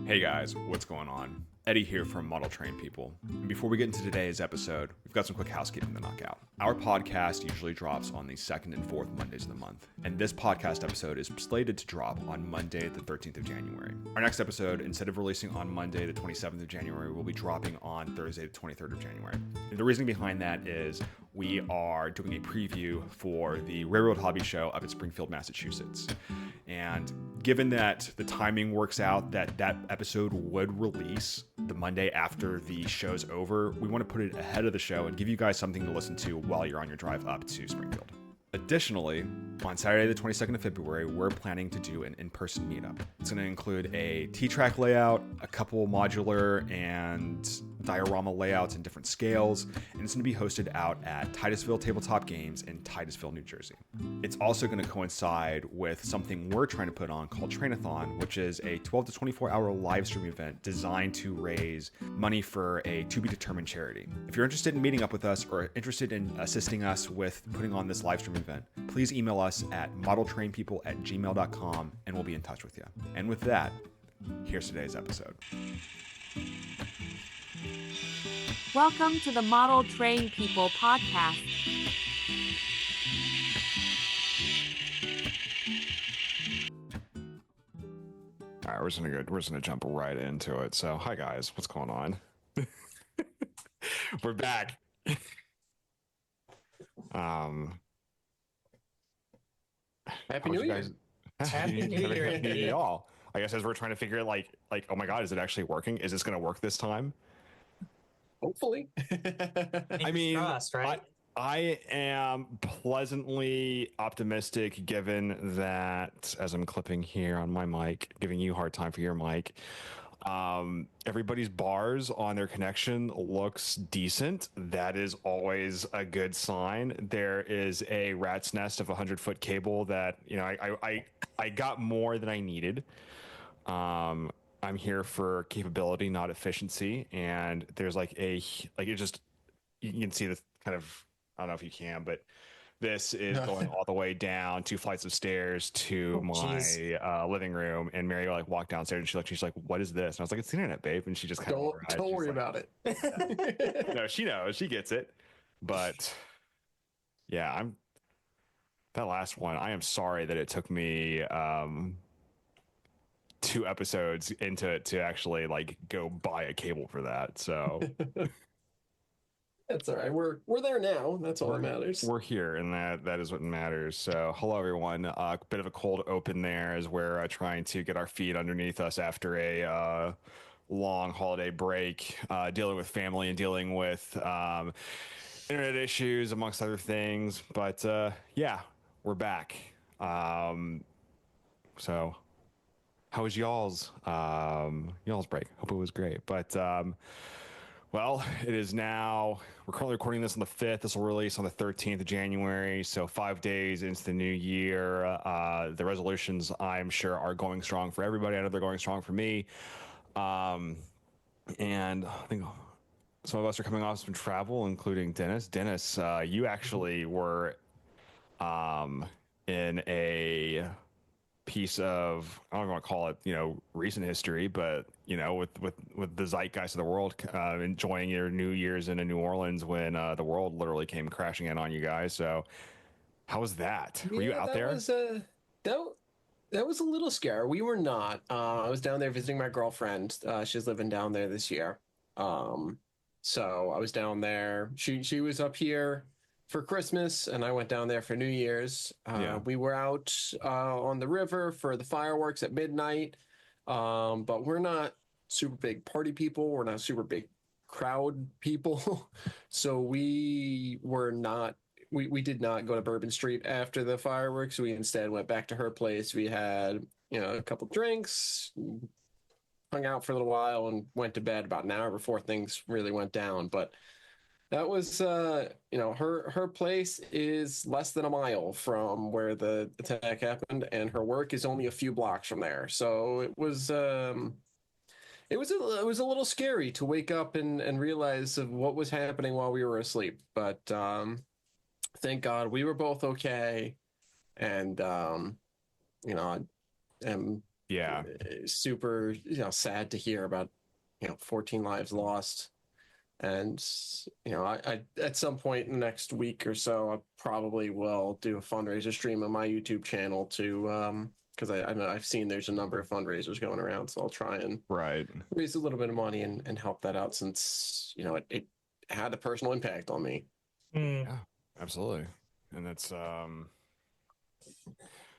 Hey guys, what's going on? Eddie here from Model Train People. And before we get into today's episode, we've got some quick housekeeping to knock out. Our podcast usually drops on the second and fourth Mondays of the month, and this podcast episode is slated to drop on Monday, the 13th of January. Our next episode, instead of releasing on Monday, the 27th of January, will be dropping on Thursday, the 23rd of January. And the reason behind that is we are doing a preview for the Railroad Hobby Show up in Springfield, Massachusetts. And given that the timing works out that that episode would release the Monday after the show's over, we want to put it ahead of the show and give you guys something to listen to while you're on your drive up to Springfield. Additionally, on Saturday, the 22nd of February, we're planning to do an in-person meetup. It's going to include a T-track layout, a couple modular and diorama layouts in different scales, and it's going to be hosted out at Titusville Tabletop Games in Titusville, New Jersey. It's also going to coincide with something we're trying to put on called Trainathon, which is a 12 to 24 hour live stream event designed to raise money for a to-be-determined charity. If you're interested in meeting up with us or interested in assisting us with putting on this live stream event, please email us at modeltrainpeople@gmail.com and we'll be in touch with you. And with that, here's today's episode. Welcome to the Model Train People podcast. All right, we're just gonna jump right into it. So, hi guys, what's going on? We're back. Happy New Year. Happy New Year, y'all. I guess as we're trying to figure it, like, oh my God, is it actually working? Is this gonna work this time? Hopefully. I mean, crossed, right? I am pleasantly optimistic given that, as I'm clipping here on my mic, giving you a hard time for your mic, everybody's bars on their connection looks decent. That is always a good sign. There is a rat's nest of 100-foot cable that, you know, I got more than I needed. I'm here for capability, not efficiency. And there's like it just, you can see this kind of, I don't know if you can, but this is going all the way down 2 flights of stairs to my living room. And Mary walked downstairs and she's like, what is this? And I was like, it's the internet, babe. And she just kind of Don't worry about it. No, she knows, she gets it. But yeah, that last one, I am sorry that it took me 2 episodes into to actually go buy a cable for that. So That's all right. We're there now. That's all that matters. We're here, and that is what matters. So hello everyone. A bit of a cold open there as we're trying to get our feet underneath us after a long holiday break, dealing with family and dealing with internet issues amongst other things. But yeah, we're back. So how was y'all's break? Hope it was great. But well, it is now, we're currently recording this on the 5th. This will release on the 13th of January. So 5 days into the new year. The resolutions, I'm sure, are going strong for everybody. I know they're going strong for me. And I think some of us are coming off some travel, including Dennis. Dennis, you actually were in a piece of, I don't want to call it, recent history, but with the zeitgeist of the world, enjoying your New Year's in New Orleans when the world literally came crashing in on you guys. So how was that? Were you out there? That was a little scary. We were not. I was down there visiting my girlfriend. She's living down there this year. So I was down there. She was up here for Christmas, and I went down there for New Year's. We were out on the river for the fireworks at midnight, but we're not super big party people. We're not super big crowd people. So we did not go to Bourbon Street after the fireworks. We instead went back to her place. We had, a couple drinks, hung out for a little while, and went to bed about an hour before things really went down. But that was, her place is less than a mile from where the attack happened, and her work is only a few blocks from there. So it was a little scary to wake up and realize of what was happening while we were asleep. But thank God we were both okay, and I am Yeah. Super, sad to hear about, 14 lives lost. And I at some point next week or so, I probably will do a fundraiser stream on my YouTube channel to because I know I've seen there's a number of fundraisers going around, so I'll try and Right. raise a little bit of money and help that out since it had a personal impact on me. Mm. Yeah, absolutely. And that's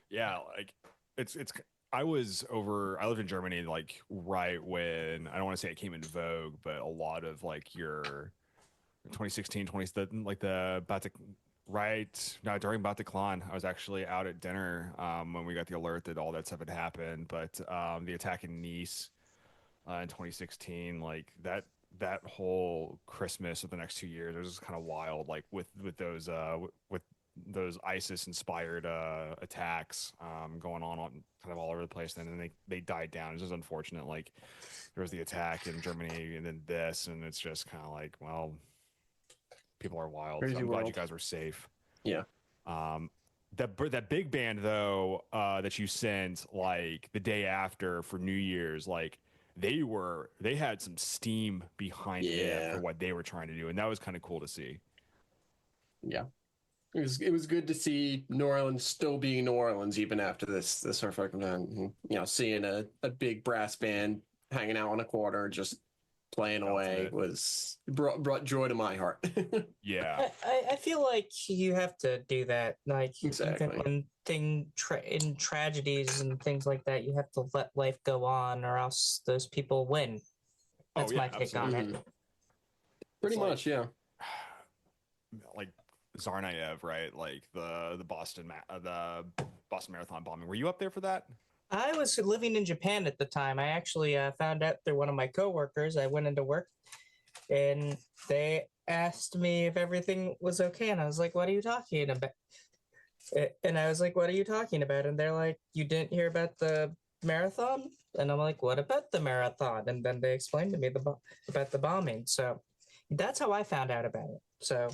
yeah, like it's I lived in Germany like right when, I don't want to say it came into vogue, but a lot of like your 2016, 20, like the Bataclan, right? No, during Bataclan, I was actually out at dinner when we got the alert that all that stuff had happened. But the attack in Nice in 2016, like that whole Christmas of the next 2 years, it was just kind of wild. Like with those with those ISIS inspired attacks going on kind of all over the place. And then they died down. It's just unfortunate. Like there was the attack in Germany and then this, and it's just kind of like, well, people are wild. So Crazy I'm glad you world. guys were safe. Yeah. That big band though that you sent like the day after for New Year's, like they had some steam behind it Yeah. for what they were trying to do, and that was kind of cool to see. Yeah. It was good to see New Orleans still being New Orleans even after this horrific event. Seeing a big brass band hanging out on a corner just playing That's away it. was brought joy to my heart. Yeah, I feel like you have to do that. Like Exactly. even when in tragedies and things like that, you have to let life go on, or else those people win. Oh, That's yeah, my take on it. Mhm. Pretty It's like- much, yeah. like Tsarnaev, right? Like the Boston Marathon bombing. Were you up there for that? I was living in Japan at the time. I actually found out through one of my coworkers. I went into work, and they asked me if everything was okay, and I was like, "What are you talking about?" And I was like, "What are you talking about?" And they're like, "You didn't hear about the marathon?" And I'm like, "What about the marathon?" And then they explained to me about the bombing. So that's how I found out about it. So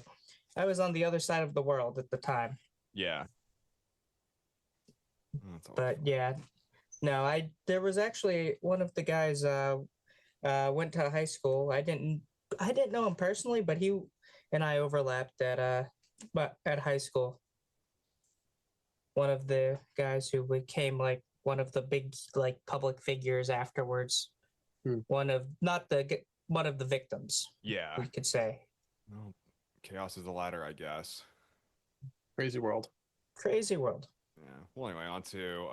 I was on the other side of the world at the time. Yeah. That's always But fun. yeah, no, there was actually one of the guys went to high school. I didn't know him personally, but he and I overlapped at high school. One of the guys who became like one of the big like public figures afterwards. Hmm. One of the victims, Yeah. we could say. Well, chaos is the ladder, I guess. Crazy world. Crazy world. Yeah. Well, anyway, on to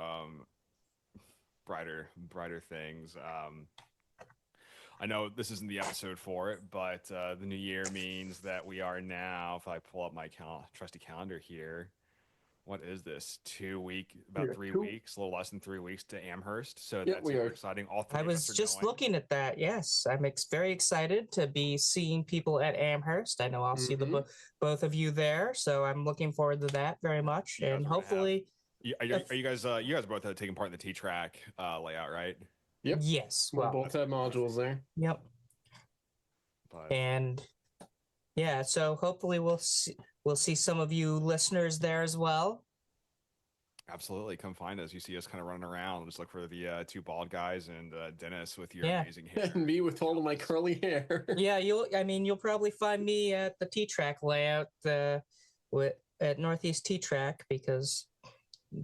brighter things. I know this isn't the episode for it, but the new year means that we are now, if I pull up my trusty calendar here, what is this? About Yeah, 3 2 weeks, a little less than 3 weeks to Amherst. So Yeah, that's we super are. exciting. All three I of was us are just going. looking at that. Yes, I'm very excited to be seeing people at Amherst. I know I'll see Mhm. both of you there, so I'm looking forward to that very much. You guys And are gonna have- hopefully, Are you guys? You guys both taking part in the T-Track layout, right? Yep. yes. We Well, both have modules there. yep. But And yeah, so hopefully we'll see some of you listeners there as well. absolutely, come find us. You see us kind of running around. Just look for the two bald guys and Dennis with your Yeah. amazing hair. And me with all of my curly hair. Yeah, you'll probably find me at the T-Track layout at Northeast T-Track, because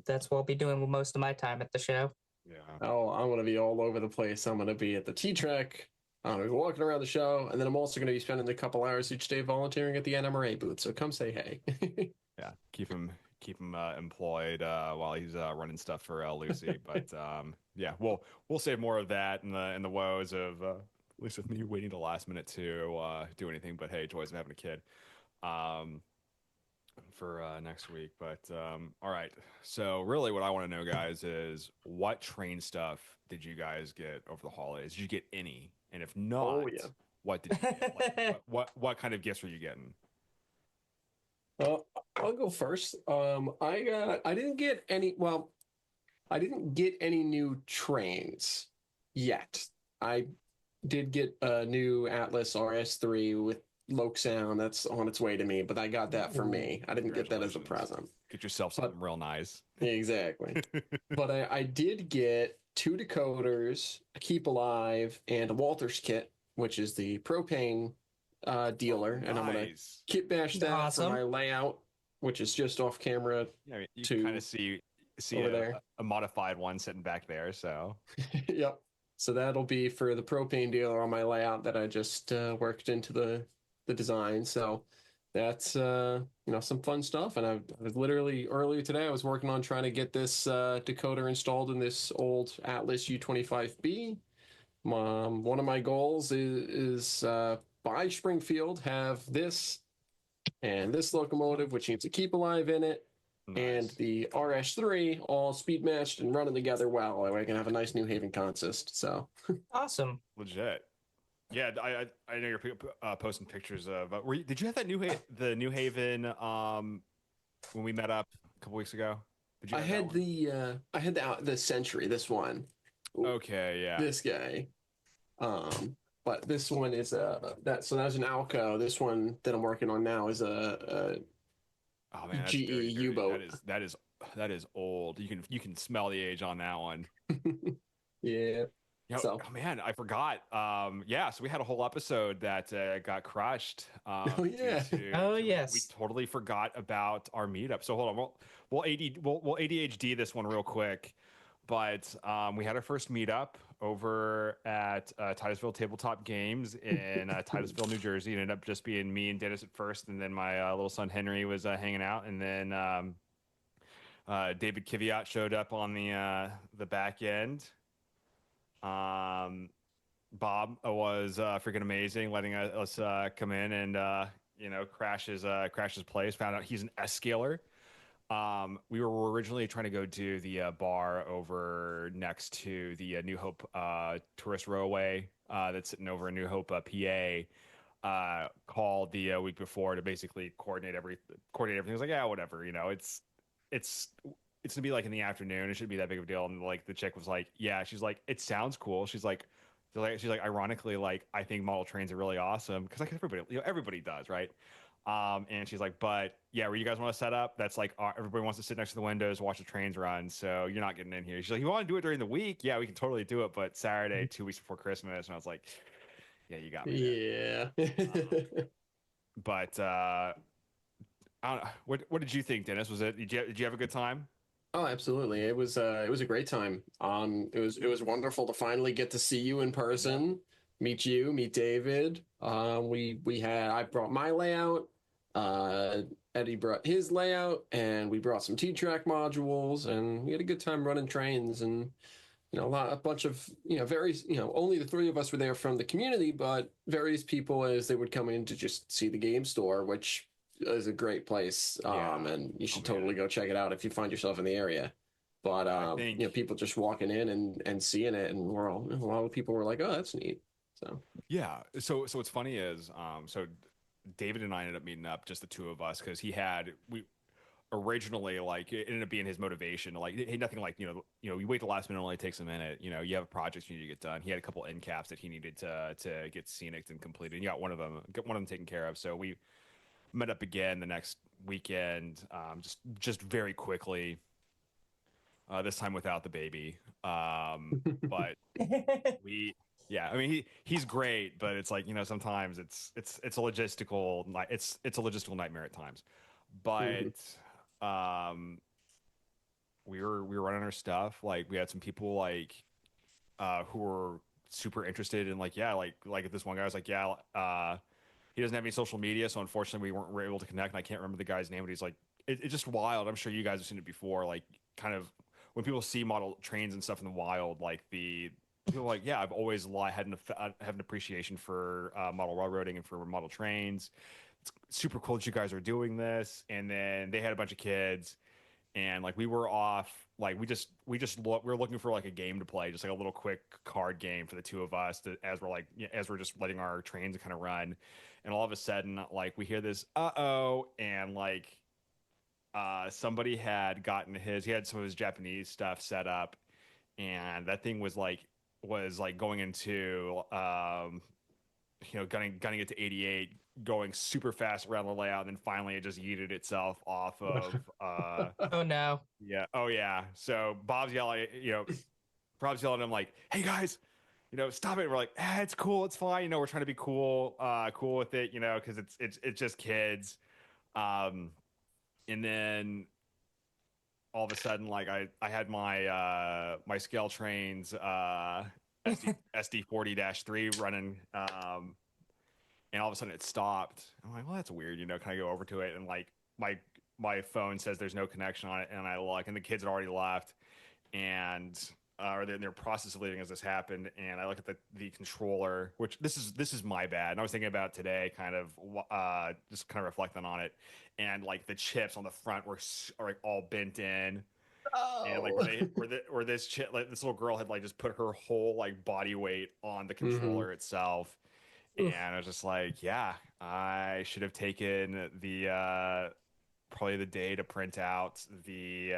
that's what I'll be doing most of my time at the show. Yeah. Oh, I'm going to be all over the place. I'm going to be at the T-Track. I'm going to be walking around the show. And then I'm also going to be spending a couple hours each day volunteering at the NMRA booth. So come say hey. Yeah, keep him employed while he's running stuff for Lucy. But yeah, we'll save more of that in the woes of at least with me waiting till the last minute to do anything. But hey, joys of having a kid for next week. But all right, so really, what I want to know, guys, is what train stuff did you guys get over the holidays? Did you get any? And if not, Oh, yeah. what did you get? Like, what kind of gifts were you getting? I'll go first. I didn't get any. Well, I didn't get any new trains yet. I did get a new Atlas RS3 with Loke sound that's on its way to me, but I got that for me. I didn't get that as a Congratulations. present. Get yourself something real nice. Exactly. But I did get 2 decoders, a Keep Alive, and a Walters kit, which is the propane dealer. Oh, And I'm gonna nice. kit bash that for Awesome. my layout, which is just off camera Yeah, you to can kind of see over there. a modified one sitting back there. So Yep. So that'll be for the propane dealer on my layout that I just worked into the design. So that's some fun stuff. And I was literally earlier today I was working on trying to get this decoder installed in this old Atlas U25B. One of my goals is by Springfield have this and this locomotive, which needs a Keep Alive in it, and nice. the RS3 all speed matched and running together well. We can have a nice New Haven consist. So Awesome. Legit. Yeah, I know you're posting pictures of. Did you have that the New Haven when we met up a couple weeks ago? Did you I have that had one? I had the Century, this one. Ooh, Okay, yeah. this guy. But this one is that was an Alco. This one that I'm working on now is a Oh man, that's GE dirty. U-boat. That is old. You can smell the age on that one. Yeah. So Oh man, I forgot. Yeah, so we had a whole episode that got crushed. Oh, yeah. Oh, we yes. totally forgot about our meetup. So hold on, we'll ADHD this one real quick. But we had our first meetup over at Titusville Tabletop Games in Titusville, New Jersey. It ended up just being me and Dennis at first, and then my little son Henry was hanging out, and then David Kiviat showed up on the back end. Bob was freaking amazing, letting us come in and crash his place. Found out he's an S scaler. We were originally trying to go do the bar over next to the New Hope tourist railway that's sitting over in New Hope, PA. Called the week before to basically coordinate everything. I was like, yeah, whatever. It's gonna be like in the afternoon. It shouldn't be that big of a deal. And like the chick was like, yeah. She's like, it sounds cool. She's like, ironically, like I think model trains are really awesome because like everybody does, right? And she's like, but yeah, where you guys want to set up? That's like everybody wants to sit next to the windows, watch the trains run. So you're not getting in here. She's like, you want to do it during the week? Yeah, we can totally do it. But Saturday, 2 weeks before Christmas. And I was like, yeah, you got me. Yeah. But I don't know. What did you think, Dennis? Did you have a good time? Oh, absolutely. It was a great time. It was wonderful to finally get to see you in person, meet you, meet David. I brought my layout, Eddie brought his layout, and we brought some T-Track modules, and we had a good time running trains. And a bunch of various only the 3 of us were there from the community, but various people as they would come in to just see the game store, which is a great place. Yeah. And you should Oh, man. totally go check it out if you find yourself in the area. But I think people just walking in and seeing it, and a lot of people were like, "Oh, that's neat." So yeah. So what's funny is so David and I ended up meeting up, just the 2 of us, because we originally, like, it ended up being his motivation to, like, hey, nothing like you wait the last minute, it only takes a minute, you have a project you need to get done. He had a couple end caps that he needed to get scenic and completed, and he got one of them taken care of. So we met up again the next weekend, just very quickly, this time without the baby, but yeah, I mean he's great, but it's like sometimes it's a logistical nightmare at times. But we were running our stuff. Like, we had some people like who were super interested in, like, yeah, like this one guy was like, yeah, he doesn't have any social media, so unfortunately we weren't able to connect. And I can't remember the guy's name, but he's like, it's just wild. I'm sure you guys have seen it before. Like, kind of when people see model trains and stuff in the wild, like people are like, yeah, I've always had an appreciation for model railroading and for model trains. It's super cool that you guys are doing this. And then they had a bunch of kids, and like we were off, like we were looking for like a game to play, just like a little quick card game for the 2 of us as we're just letting our trains kind of run. And all of a sudden, like, we hear this and like somebody had he had some of his Japanese stuff set up, and that thing was going into gunning it to 88, going super fast around the layout, and then finally it just yeeted itself off of Oh no. yeah. Oh yeah. So Bob's yelling, probably telling them like, "Hey guys, stop it." We're like, it's cool, it's fine. We're trying to be cool with it, because it's just kids. Um, and then all of a sudden, like I had my scale trains SD 40-3 running, and all of a sudden it stopped. I'm like, well, that's weird. Can I go over to it? And like my phone says there's no connection on it, and I look, and the kids had already left, and or they're in their process of leaving as this happened. And I look at the controller, which this is my bad. And I was thinking about today, kind of just kind of reflecting on it, and like the chips on the front are like all bent in. And like Oh. where this chip, like this little girl had like just put her whole like body weight on the controller itself, and Oof. I was just like, yeah, I should have taken the probably the day to print out The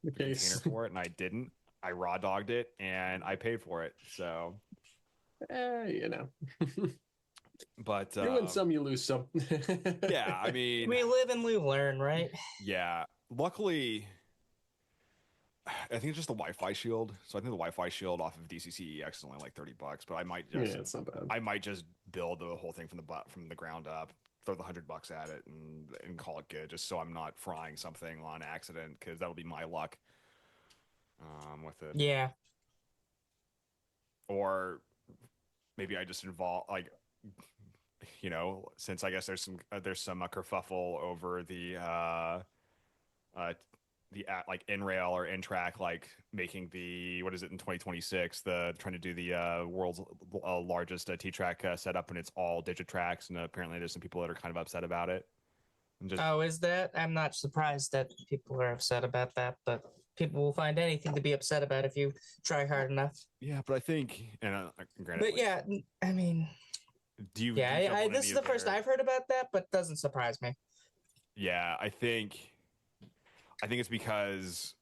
the container case. for it, and I didn't. I raw dogged it and I paid for it. So, You know, but you win some, you lose some. yeah, I mean, We live and we learn, right? yeah. Luckily, I think it's just the Wi-Fi shield. So I think the Wi-Fi shield off of DCCEX is only like $30, but Yeah, it's not bad. I might just build the whole thing from the ground up, throw the $100 at it, and call it good, just so I'm not frying something on accident, because that'll be my luck with it. Yeah. Or maybe I just involve like, since I guess there's some kerfuffle over uh like Nrail or Ntrack, like making the, what is it, in 2026, the trying to do the world's largest T-Track setup, and it's all Digitracks, and apparently there's some people that are kind of upset about it. And just Oh, is that? I'm not surprised that people are upset about that, but people will find anything to be upset about if you try hard enough. yeah, but I think, and granted, But like, yeah, I mean, do you yeah, jump on this any is of the first their- I've heard about that, but doesn't surprise me. Yeah, I think it's because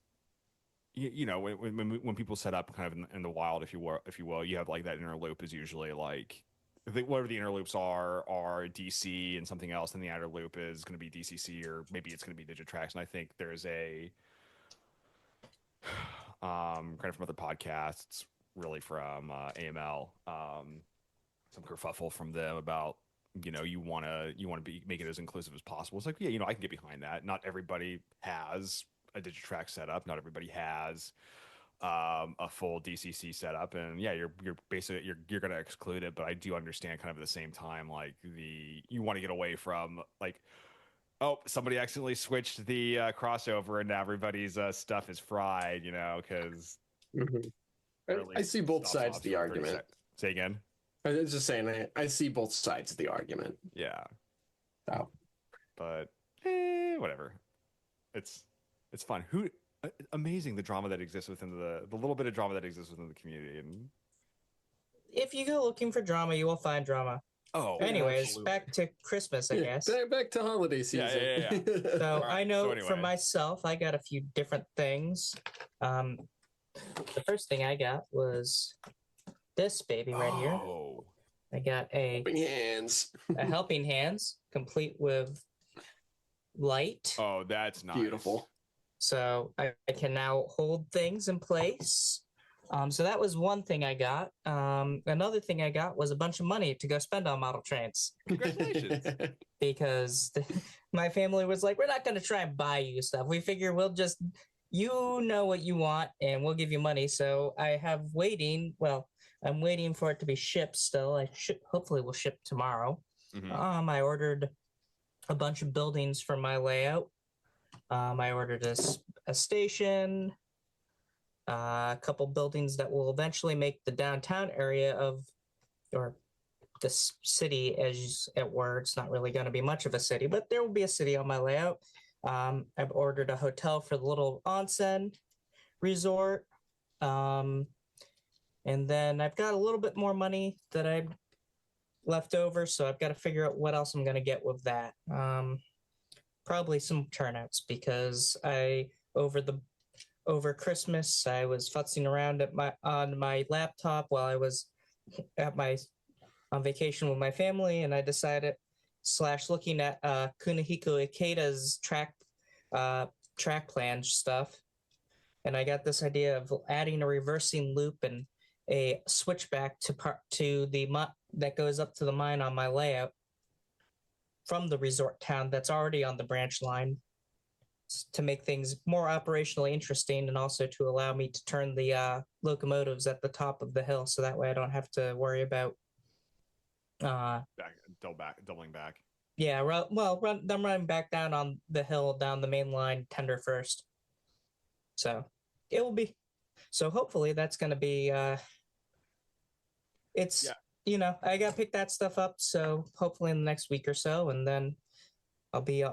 when people set up kind of in the wild, if you will, you have like that inner loop is usually like, I think whatever the inner loops are DC and something else, and the outer loop is going to be DCC, or maybe it's going to be Digitracks. And I think there's a kind of from other podcasts, really from AML, some kerfuffle from them about, you want to be make it as inclusive as possible. It's like, yeah, I can get behind that. Not everybody has a Digitrack setup. Not everybody has a full DCC setup, and yeah, you're basically you're going to exclude it. But I do understand kind of at the same time, like you want to get away from like, oh, somebody accidentally switched the crossover, and now everybody's stuff is fried, because Mhm. I see both sides of the argument. Say again. I was just saying, I see both sides of the argument. Yeah. So. But whatever. It's fun. Amazing the drama that exists within the little bit of drama that exists within the community. And If you go looking for drama, you will find drama. Anyways, absolutely. back to Christmas, I guess. Back to holiday season. Yeah. So Right, I know so anyway. for myself, I got a few different things. The first thing I got was this baby right here. Oh. I got a Hands. helping hands, complete with light. Oh, that's nice. Beautiful. So I can now hold things in place. So that was one thing I got. Another thing I got was a bunch of money to go spend on model trains. Congratulations. Because my family was like, we're not going to try and buy you stuff. We figure we'll just, you know what you want, and we'll give you money. So I have waiting. Well, I'm waiting for it to be shipped still. Hopefully will ship tomorrow. Mhm. I ordered a bunch of buildings for my layout. I ordered a station, a couple buildings that will eventually make the downtown area or the city, as it were. It's not really going to be much of a city, but there will be a city on my layout. I've ordered a hotel for the little onsen resort. And then I've got a little bit more money that I left over, so I've got to figure out what else I'm going to get with that. Probably some turnouts, because over Christmas I was futzing around on my laptop while I was on vacation with my family, and I decided looking at Kunihiko Ikeda's track plan stuff. and I got this idea of adding a reversing loop and a switchback to the that goes up to the mine on my layout from the resort town that's already on the branch line to make things more operationally interesting and also to allow me to turn the locomotives at the top of the hill so that way I don't have to worry about doubling back. Yeah, I'm running back down on the hill down the main line tender first. So it will be. So hopefully that's going to be. It's I got to pick that stuff up. So hopefully in the next week or so, and then I'll be.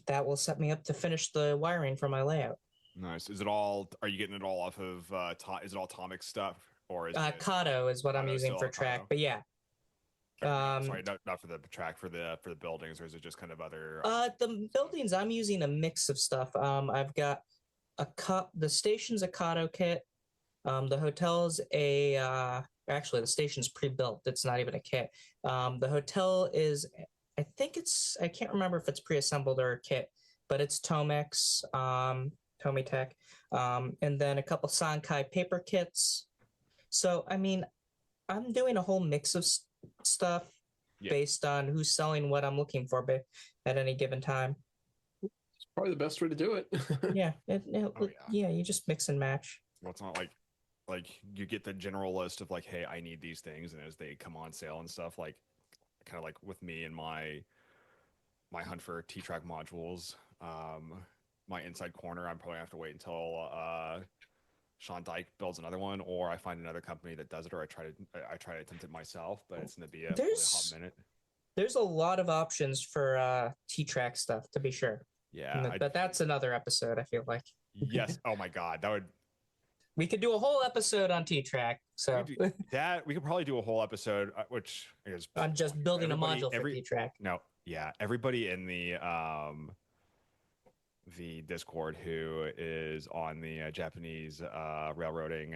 That will set me up to finish the wiring for my layout. Nice. Is it all? Are you getting it all off of? Is it all Atomic stuff or is it? Kato is what I'm using for track, but yeah. Sorry, not for the track, for the buildings, or is it just kind of other? The buildings I'm using a mix of stuff. I've got the station's a Kato kit. The hotel's actually the station's pre-built. It's not even a kit. The hotel is, I can't remember if it's pre-assembled or a kit, but it's Tomex, Tomitech, and then a couple Sankai paper kits. So I mean, I'm doing a whole mix of stuff based on who's selling what I'm looking for at any given time. It's probably the best way to do it. Yeah, you just mix and match. Well, it's not like you get the general list of like, hey, I need these things, and as they come on sale and stuff, like kind of like with me and my hunt for T-Track modules, my inside corner, I'm probably gonna have to wait until Sean Dyke builds another one, or I find another company that does it, or I try to attempt it myself, but it's going to be a hot minute. There's a lot of options for T-Track stuff, to be sure. Yeah, but that's another episode, I feel like. Yes. Oh my God, we could do a whole episode on T-Track. So we could probably do a whole episode, which is on just building a module for T-Track. No, yeah, everybody in the Discord who is on the Japanese railroading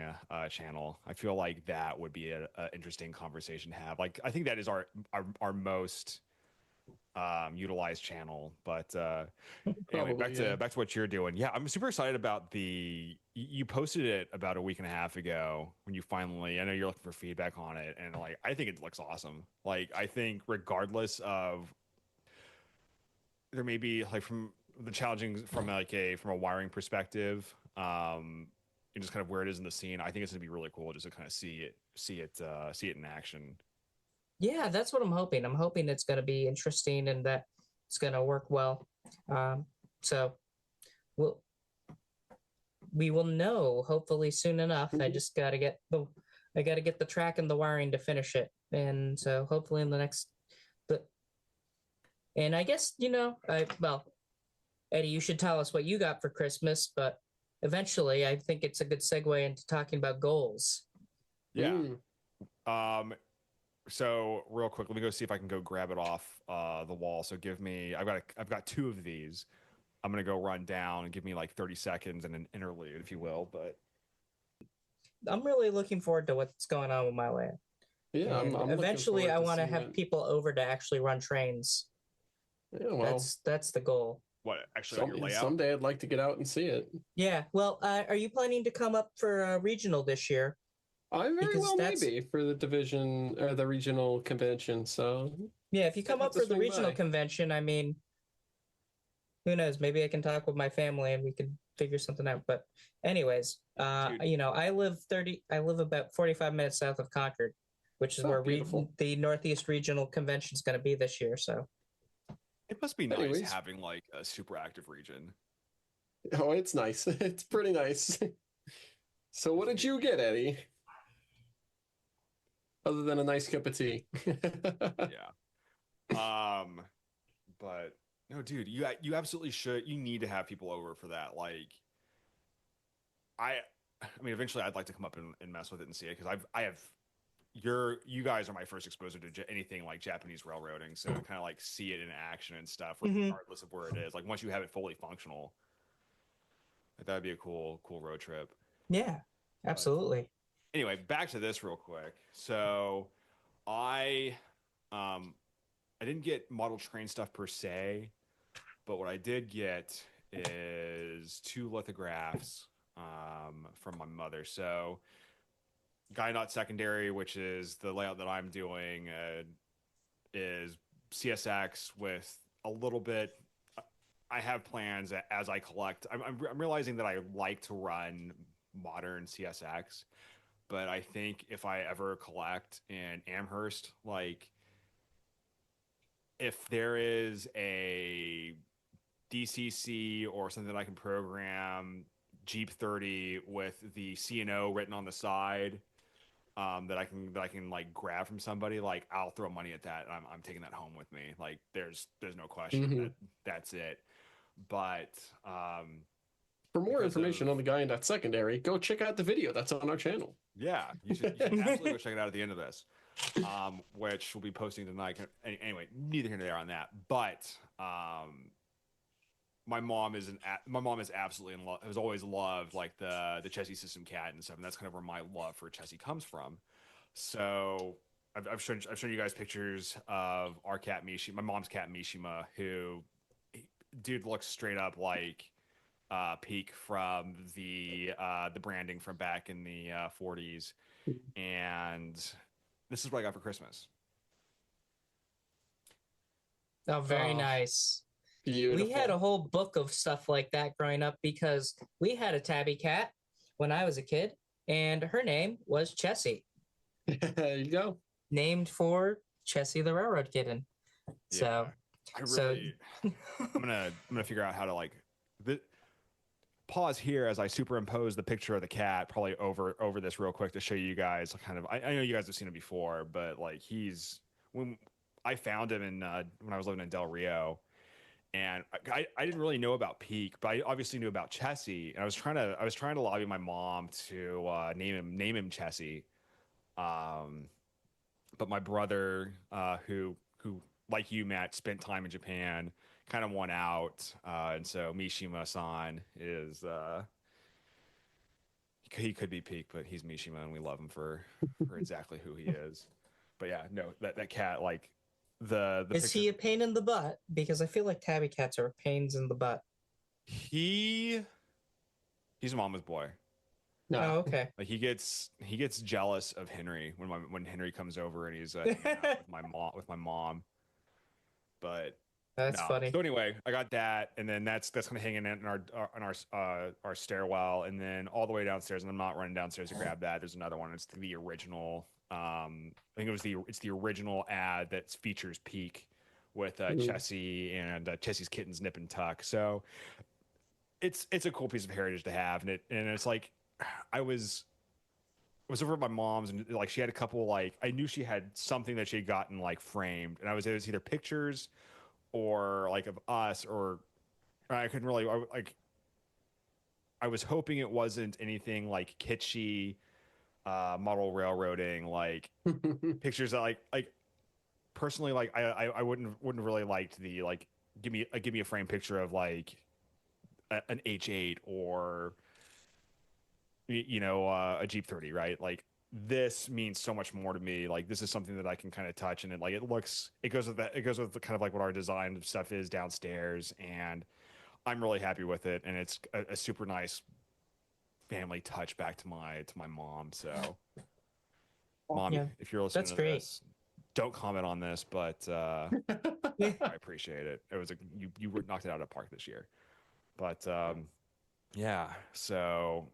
channel. I feel like that would be an interesting conversation to have. Like, I think that is our most utilized channel. But anyway, back to what you're doing. Yeah, I'm super excited about you posted it about a week and a half ago when you finally. I know you're looking for feedback on it, and like I think it looks awesome. Like I think regardless of there may be like from the challenging from a wiring perspective, and just kind of where it is in the scene. I think it's gonna be really cool just to kind of see it in action. Yeah, that's what I'm hoping. I'm hoping it's gonna be interesting and that it's gonna work well. So we will know hopefully soon enough. I just gotta get the track and the wiring to finish it, and so hopefully in the next. And I guess Eddie, you should tell us what you got for Christmas, but eventually I think it's a good segue into talking about goals. Yeah. So real quick, let me go see if I can go grab it off the wall. So I've got two of these. I'm going to go run down and give me like 30 seconds and an interlude, if you will. But I'm really looking forward to what's going on with my land. Yeah. I'm eventually I want to have people over to actually run trains. Yeah, well, that's the goal. What actually on your layout? Someday I'd like to get out and see it. Yeah. Well, are you planning to come up for regional this year? I maybe for the division or the regional convention. So yeah, if you come up for the regional convention, I mean, who knows? Maybe I can talk with my family and we could figure something out. But anyways, I live about 45 minutes south of Concord, which is where the Northeast Regional Convention is going to be this year. So. It must be nice having like a super active region. Oh, it's nice. It's pretty nice. So what did you get, Eddie? Other than a nice cup of tea. Yeah. But no, dude, you absolutely should. You need to have people over for that. Like, I mean, eventually I'd like to come up and mess with it and see it because you guys are my first exposure to anything like Japanese railroading, so kind of like see it in action and stuff, regardless of where it is. Like once you have it fully functional, that'd be a cool road trip. Yeah, absolutely. Anyway, back to this real quick. So, I didn't get model train stuff per se, but what I did get is 2 lithographs from my mother. So Guy Not Secondary, which is the layout that I'm doing, is CSX with a little bit. I have plans as I collect. I'm realizing that I like to run modern CSX, but I think if I ever collect in Amherst, like if there is a DCC or something that I can program Jeep 30 with the CNO written on the side, that I can like grab from somebody, like I'll throw money at that. I'm taking that home with me. Like there's no question Hmm. that that's it. But For more because information of on the guy in that secondary, go check out the video that's on our channel. yeah, you should absolutely go check it out at the end of this, which we'll be posting tonight. Anyway, neither here nor there on that. But my mom is absolutely in love. Has always loved like the Chessie System cat and stuff, and that's kind of where my love for Chessie comes from. So I've shown you guys pictures of our cat Mishima, my mom's cat Mishima, who dude looks straight up like Peak from the branding from back in the 40s, and this is what I got for Christmas. Oh, very Oh, nice. beautiful. We had a whole book of stuff like that growing up because we had a tabby cat when I was a kid, and her name was Chessie, There you go. named for Chessie the Railroad Kitten. So, I so really, I'm gonna figure out how to like the pause here as I superimpose the picture of the cat probably over this real quick to show you guys kind of. I know you guys have seen him before, but like he's when I found him in when I was living in Del Rio, and I didn't really know about Peak, but I obviously knew about Chessie, and I was trying to lobby my mom to name him Chessie, um, but my brother who like you Matt spent time in Japan kind of won out, and so Mishima-san is he could be Peak, but he's Mishima, and we love him for exactly who he is. But yeah, no, that cat like the is picture he a pain in the butt? Because I feel like tabby cats are pains in the butt. he he's a mama's boy. Nah. Oh, okay. Like he gets jealous of Henry when Henry comes over and he's hanging out with my mom. But That's no. funny. So anyway, I got that, and then that's kind of hanging in our stairwell, and then all the way downstairs. And I'm not running downstairs to grab that. There's another one. It's the original. I think it's the original ad that features Peak with Chessie and Chessie's kittens Nip and Tuck. So it's a cool piece of heritage to have, and it's like I was over at my mom's and like she had a couple like I knew she had something that she had gotten like framed, and it was either pictures or like of us or I couldn't really like I was hoping it wasn't anything like kitschy model railroading like pictures that like personally like I wouldn't really liked the like give me a frame picture of like an H8 or a Jeep 30, right? Like this means so much more to me. Like this is something that I can kind of touch, and it goes with that. It goes with the kind of like what our design stuff is downstairs, and I'm really happy with it. And it's a super nice family touch back to my mom. So, mom, Yeah, if you're listening that's to great. this, don't comment on this, but I appreciate it. It was you knocked it out of the park this year. But yeah, so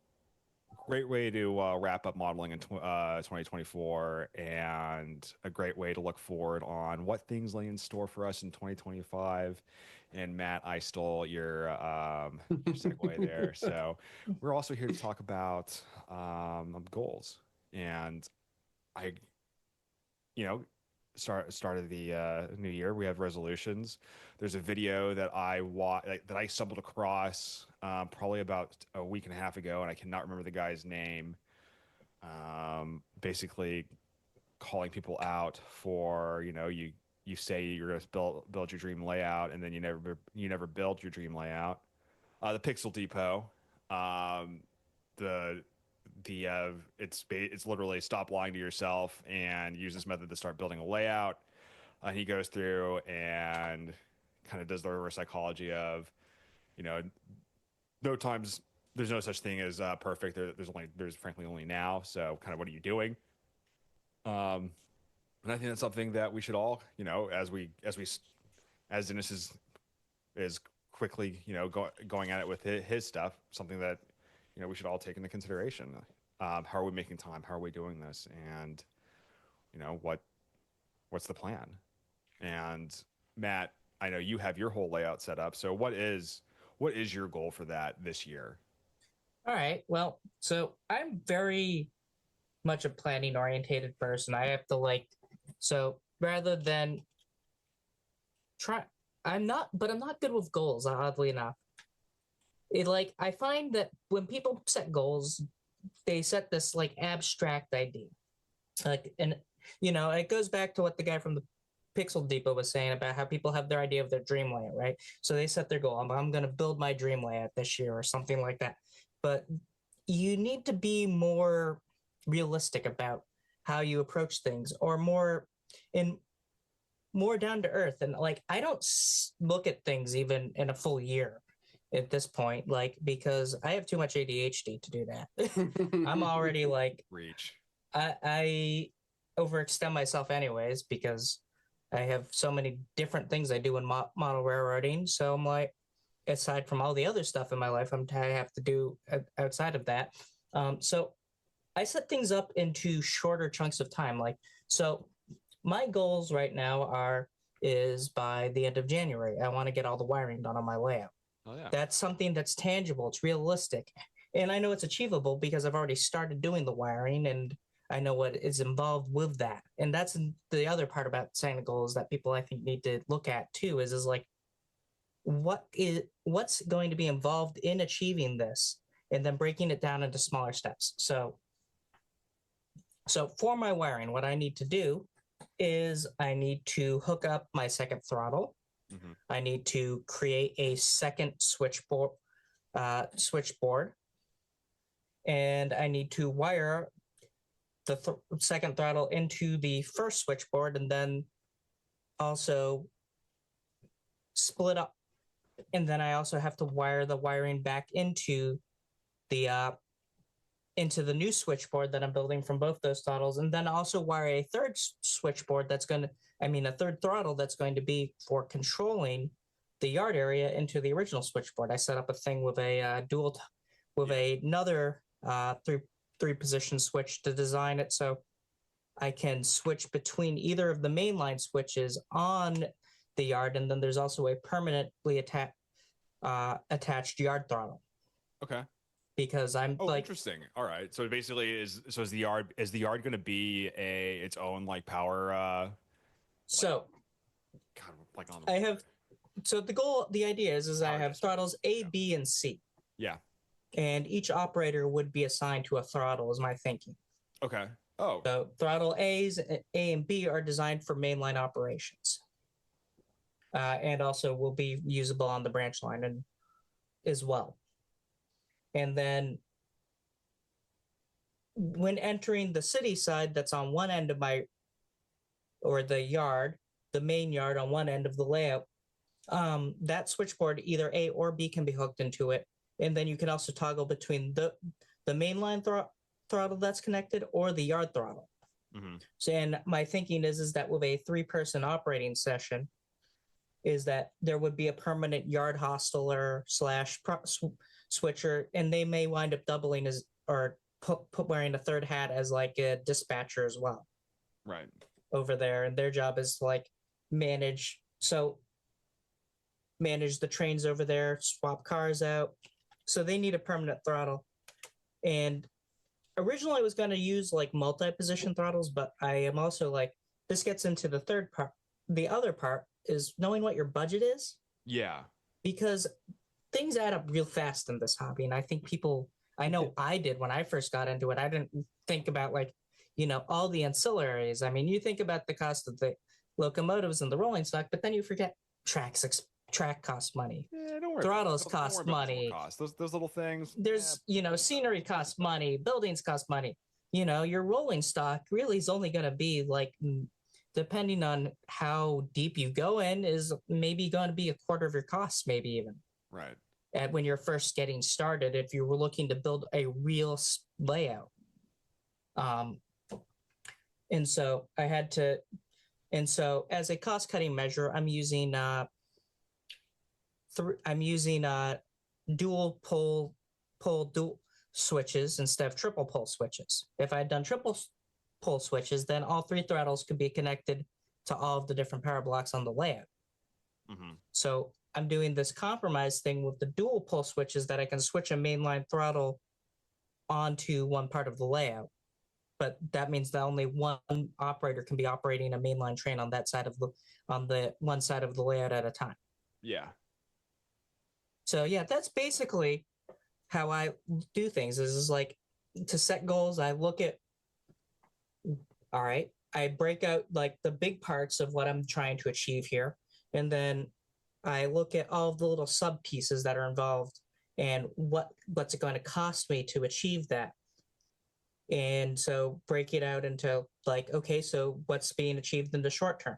great way to wrap up modeling in 2024 and a great way to look forward on what things lay in store for us in 2025. And Matt, I stole your segue there. So we're also here to talk about goals. And I, you know, start of the new year, we have resolutions. There's a video that that I stumbled across probably about a week and a half ago, and I cannot remember the guy's name. Basically, calling people out for you say you're going to build your dream layout, and then you never build your dream layout. The Pixel Depot, um, the it's literally stop lying to yourself and use this method to start building a layout. He goes through and kind of does the reverse psychology of, you know, no times there's no such thing as perfect. There's frankly only now. So kind of what are you doing? And I think that's something that we should all, as Dennis is quickly, going at it with his stuff, something that, we should all take into consideration. How are we making time? How are we doing this? And, what's the plan? And Matt, I know you have your whole layout set up. So what is your goal for that this year? All right. Well, so I'm very much a planning orientated person. I have to so rather than try, I'm not good with goals, oddly enough. I find that when people set goals, they set this abstract idea. And it goes back to what the guy from the Pixel Depot was saying about how people have their idea of their dream layout, right? So they set their goal. I'm going to build my dream layout this year or something like that. But you need to be more realistic about how you approach things, or more down to earth. And I don't look at things even in a full year at this point, because I have too much ADHD to do that. I'm already reach. I overextend myself anyways, because I have so many different things I do in model railroading. So I'm aside from all the other stuff in my life I have to do outside of that. So I set things up into shorter chunks of time. So my goals right now is by the end of January, I want to get all the wiring done on my layout. Oh yeah. That's something that's tangible. It's realistic. And I know it's achievable because I've already started doing the wiring and I know what is involved with that. And that's the other part about setting a goal is that people, I think, need to look at too, is what's going to be involved in achieving this, and then breaking it down into smaller steps. So for my wiring, what I need to do is I need to hook up my second throttle. Mm-hmm. I need to create a second switchboard, and I need to wire the second throttle into the first switchboard, and then also split up. And then I also have to wire the wiring back into the new switchboard that I'm building from both those throttles, and then also wire a third switchboard a third throttle that's going to be for controlling the yard area into the original switchboard. I set up a thing with a another three position switch to design it so I can switch between either of the mainline switches on the yard, and then there's also a permanently attached yard throttle. Okay. Because I'm interesting. All right. So basically, is the yard going to be its own power? So, God, on I have. So the idea is I have throttles A, B, and C. Yeah. And each operator would be assigned to a throttle, is my thinking. Okay. Oh. So throttle A and B are designed for mainline operations, and also will be usable on the branch line as well. And then when entering the city side, that's on one end of the main yard on one end of the layout, that switchboard, either A or B, can be hooked into it. And then you can also toggle between the mainline throttle that's connected or the yard throttle. Mm-hmm. So, and my thinking is that with a 3-person operating session, is that there would be a permanent yard hostler / switcher, and they may wind up doubling as or wearing a third hat as a dispatcher as well. Right. Over there, and their job is to manage the trains over there, swap cars out. So they need a permanent throttle. And originally I was going to use multi-position throttles, but I am also this gets into the third part. The other part is knowing what your budget is. Yeah. Because things add up real fast in this hobby. And I think I know I did when I first got into it. I didn't think about all the ancillaries. I mean, you think about the cost of the locomotives and the rolling stock, but then you forget track costs money. Yeah, don't worry. Throttles cost money. Those little things. There's scenery costs money. Buildings cost money. Your rolling stock really is only going to be depending on how deep you go in, is maybe going to be a quarter of your costs, maybe even. Right. when you're first getting started if you were looking to build a real layout. Um, and so I had to, and so as a cost cutting measure, I'm using dual dual switches instead of triple pole switches. If I had done triple pole switches, then all 3 throttles could be connected to all of the different power blocks on the layout. Mm-hmm. So I'm doing this compromise thing with the dual pole switches that I can switch a mainline throttle onto one part of the layout. But that means that only one operator can be operating a mainline train on that side of the one side of the layout at a time. Yeah. So yeah, that's basically how I do things. Is like to set goals. I look at, all right, I break out like the big parts of what I'm trying to achieve here, and then I look at all of the little sub pieces that are involved and what's it going to cost me to achieve that. And so break it out into like, okay, so what's being achieved in the short term.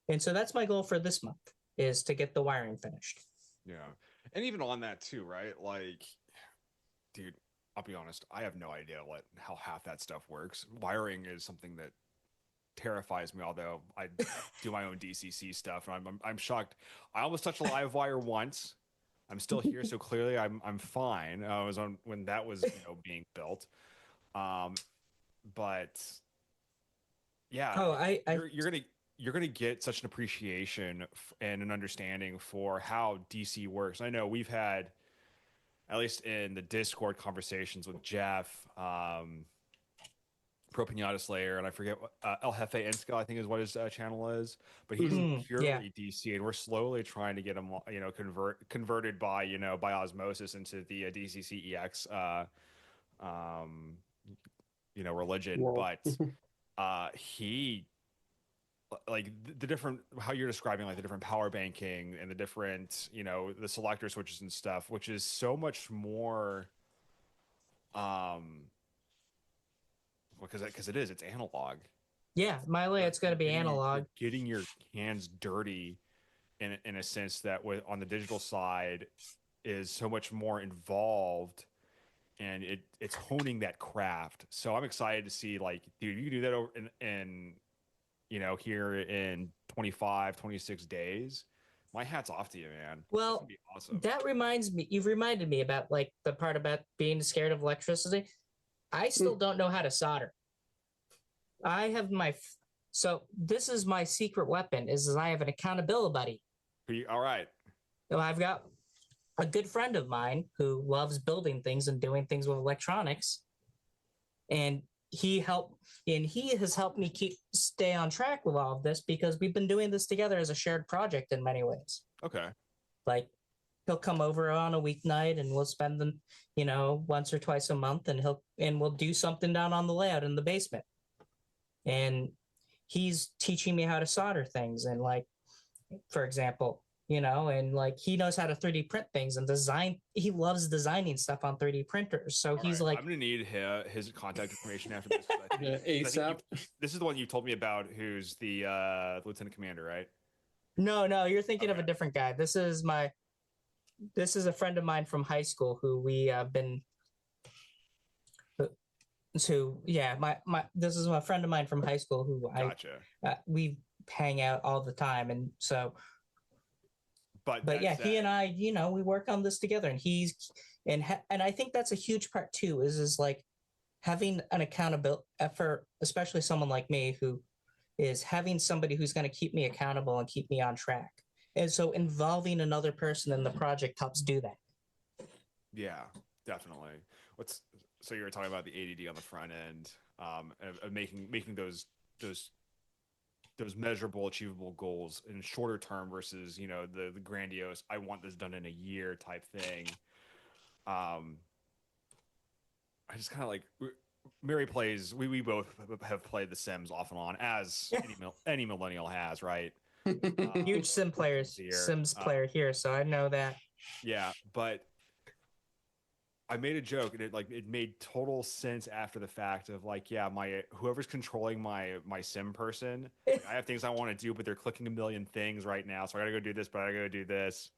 And so that's my goal for this month, is to get the wiring finished. Yeah. And even on that too, right? Like, dude, I'll be honest, I have no idea how half that stuff works. Wiring is something that terrifies me, although I do my own DCC stuff, and I'm shocked. I almost touched a live wire once. I'm still here, so clearly I'm fine. I was on when that was being built. But yeah, you're gonna get such an appreciation and an understanding for how DC works. I know we've had, at least in the Discord conversations with Jeff, Pro Pinata Slayer, and I forget what El Jefe Insco, I think is what his channel is, but he's purely DC, and we're slowly trying to get him, converted by by osmosis into the DCC EX, religion. Whoa. But he, like the different, how you're describing like the different power banking and the different the selector switches and stuff, which is so much more because it's analog. Yeah, my layout's going to be analog. You're getting your hands dirty in a sense that on the digital side is so much more involved, and it's honing that craft. So I'm excited to see, like, dude, you can do that over in here in 25, 26 days. My hat's off to you, man. Well, be awesome. That reminds me, you've reminded me about like the part about being scared of electricity. I still don't know how to solder. I have so this is my secret weapon, is I have an accountability buddy. All right. So I've got a good friend of mine who loves building things and doing things with electronics. And he has helped me stay on track with all of this, because we've been doing this together as a shared project in many ways. Okay. Like, he'll come over on a weeknight and we'll spend them, once or twice a month, and we'll do something down on the layout in the basement. And he's teaching me how to solder things. And like, for example, and like he knows how to 3D print things and design. He loves designing stuff on 3D printers. So he's like, I'm gonna need his contact information after this. ASAP. This is the one you told me about, who's the lieutenant commander, right? No, you're thinking of a different guy. This is a friend of mine from high school who we have been. So yeah, this is my friend of mine from high school who Gotcha. We hang out all the time, and so. But yeah, he and I, we work on this together, and and I think that's a huge part too, is like having an accountability effort, especially someone like me who is having somebody who's going to keep me accountable and keep me on track. And so involving another person in the project helps do that. Yeah, definitely. So you were talking about the ADD on the front end, of making those measurable, achievable goals in shorter term versus the grandiose, I want this done in a year type thing. I just kind of like, Mary plays. We both have played The Sims off and on, as any millennial has, right? Huge Sims player here, so I know that. Yeah, but I made a joke, and it made total sense after the fact of like, yeah, whoever's controlling my sim person, I have things I want to do, but they're clicking a million things right now, so I gotta go do this, but I gotta go do this.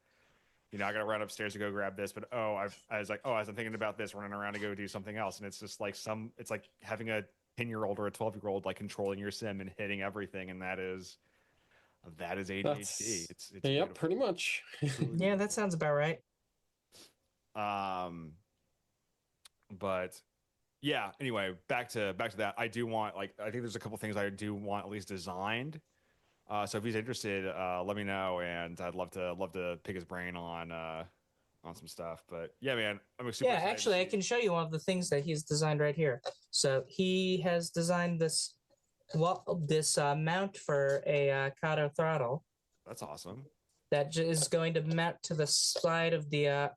I gotta run upstairs to go grab this, but I was like, as I'm thinking about this, running around to go do something else, and it's just like it's like having a 10-year-old or a 12-year-old like controlling your sim and hitting everything, and that is ADHD. That's It's yep, beautiful. pretty much. Truly Yeah, that sounds about right. beautiful. But yeah, anyway, back to that. I do want I think there's a couple things I do want at least designed. So if he's interested, let me know, and I'd love to pick his brain on some stuff. But yeah, man, I'm super Yeah, excited to actually, I see- can show you one of the things that he's designed right here. So he has designed this mount for a Kato throttle That's awesome. that is going to mount to the side of the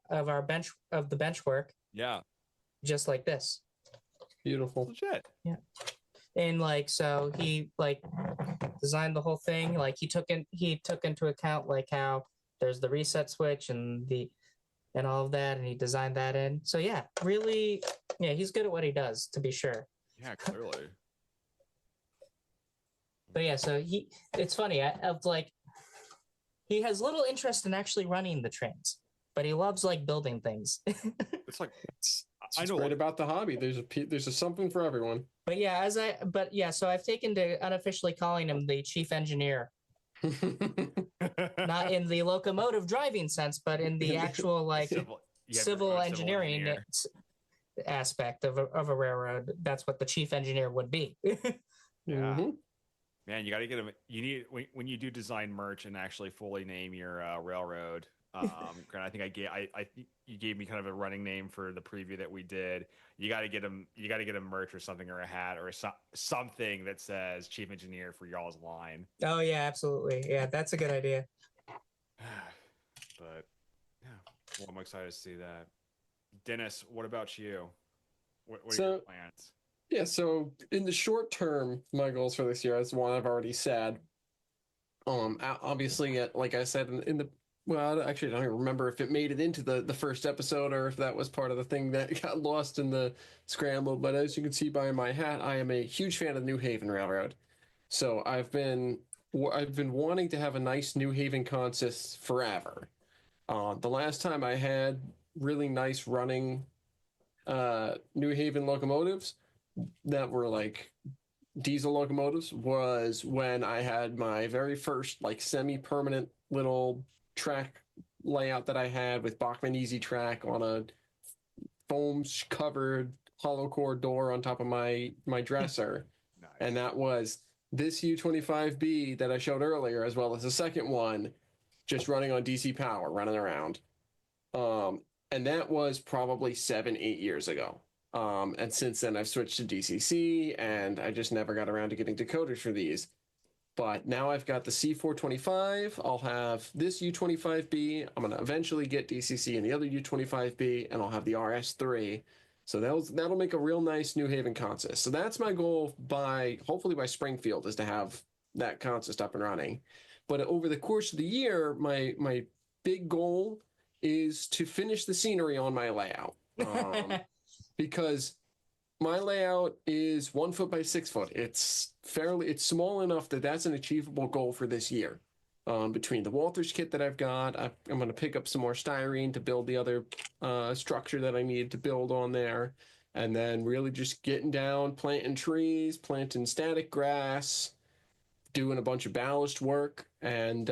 bench work, Yeah, just like this. Beautiful. legit. And so he designed the whole thing. Like he took into account like how there's the reset switch and all of that, and he designed that in. So yeah, really, yeah, he's good at what he does, to be sure. Yeah, clearly. But yeah, so it's funny. He has little interest in actually running the trains, but he loves building things. It's like It's I know great about the hobby. There's a something for everyone. But yeah, so I've taken to unofficially calling him the chief engineer, not in the locomotive driving sense, but in the actual civil engineering aspect of a railroad. That's what the chief engineer would be. Yeah. Mhm. Man, you got to get them. You need when you do design merch and actually fully name your railroad. Grant, I think you gave me kind of a running name for the preview that we did. You got to get them. You got to get a merch or something, or a hat, or something that says Chief Engineer for y'all's line. Oh yeah, absolutely. Yeah, that's a good idea. But yeah, well, I'm excited to see that. Dennis, what about you? What are your plans? Yeah, so in the short term, my goals for this year is one I've already said. Obviously, like I said in the well, actually, I don't even remember if it made it into the first episode or if that was part of the thing that got lost in the scramble. But as you can see by my hat, I am a huge fan of the New Haven Railroad. So I've been wanting to have a nice New Haven consist forever. The last time I had really nice running New Haven locomotives that were like diesel locomotives was when I had my very first semi-permanent little track layout that I had with Bachmann Easy Track on a foam covered hollow core door on top of my dresser. Nice. And that was this U25B that I showed earlier, as well as the second one, just running on DC power, running around. And that was probably 7-8 years ago. And since then I've switched to DCC, and I just never got around to getting decoders for these. But now I've got the C425. I'll have this U25B. I'm going to eventually get DCC and the other U25B, and I'll have the RS3. So that'll make a real nice New Haven consist. So that's my goal hopefully by Springfield, is to have that consist up and running. But over the course of the year, my big goal is to finish the scenery on my layout. Because my layout is 1 foot by 6 foot. It's small enough that that's an achievable goal for this year. Between the Walters kit that I've got, I'm going to pick up some more styrene to build the other structure that I need to build on there. And then really just getting down, planting trees, planting static grass, doing a bunch of ballast work. And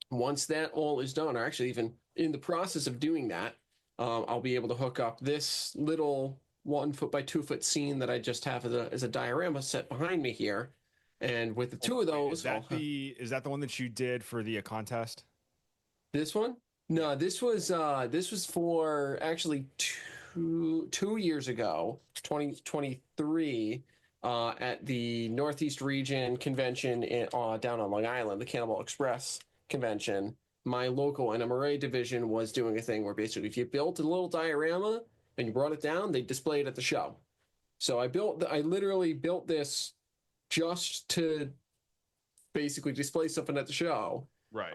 once that all is done, or actually even in the process of doing that, I'll be able to hook up this little 1 foot by 2 foot scene that I just have as a diorama set behind me here. And with the two of those, is that the one that you did for the contest? This one? No, this was for actually two years ago, 2023, at the Northeast Region Convention down on Long Island, the Cannibal Express Convention. My local NMRA division was doing a thing where basically if you built a little diorama and you brought it down, they display it at the show. So I literally built this just to basically display something at the show. Right.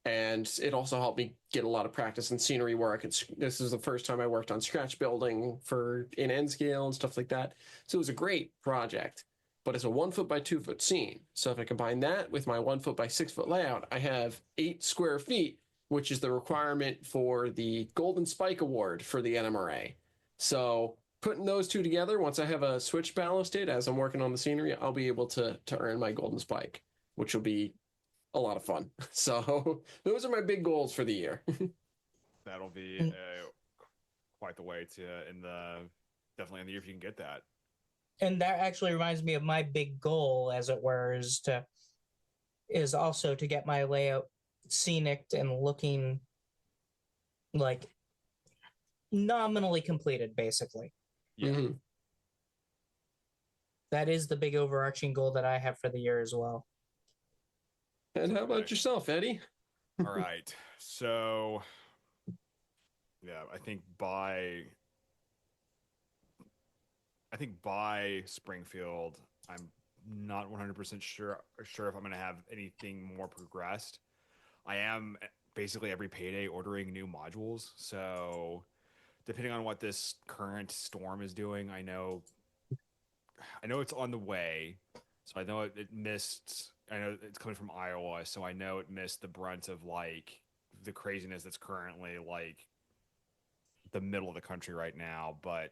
And it also helped me get a lot of practice in scenery work. This is the first time I worked on scratch building in N scale and stuff like that. So it was a great project. But it's a 1 foot by 2 foot scene. So if I combine that with my 1 foot by 6 foot layout, I have 8 square feet which is the requirement for the Golden Spike Award for the NMRA. So putting those two together, once I have a switch ballasted as I'm working on the scenery, I'll be able to earn my Golden Spike, which will be a lot of fun. So those are my big goals for the year. That'll be quite the way to definitely in the year if you can get that. And that actually reminds me of my big goal, as it were, is also to get my layout scenic and looking like nominally completed, basically. Yeah. Mhm. That is the big overarching goal that I have for the year as well. And how about yourself, Eddie? All right. So, yeah, I think by Springfield, I'm not 100% sure if I'm going to have anything more progressed. I am basically every payday ordering new modules. So, depending on what this current storm is doing, I know it's on the way. So I know it missed. I know it's coming from Iowa, so I know it missed the brunt of like the craziness that's currently like the middle of the country right now. But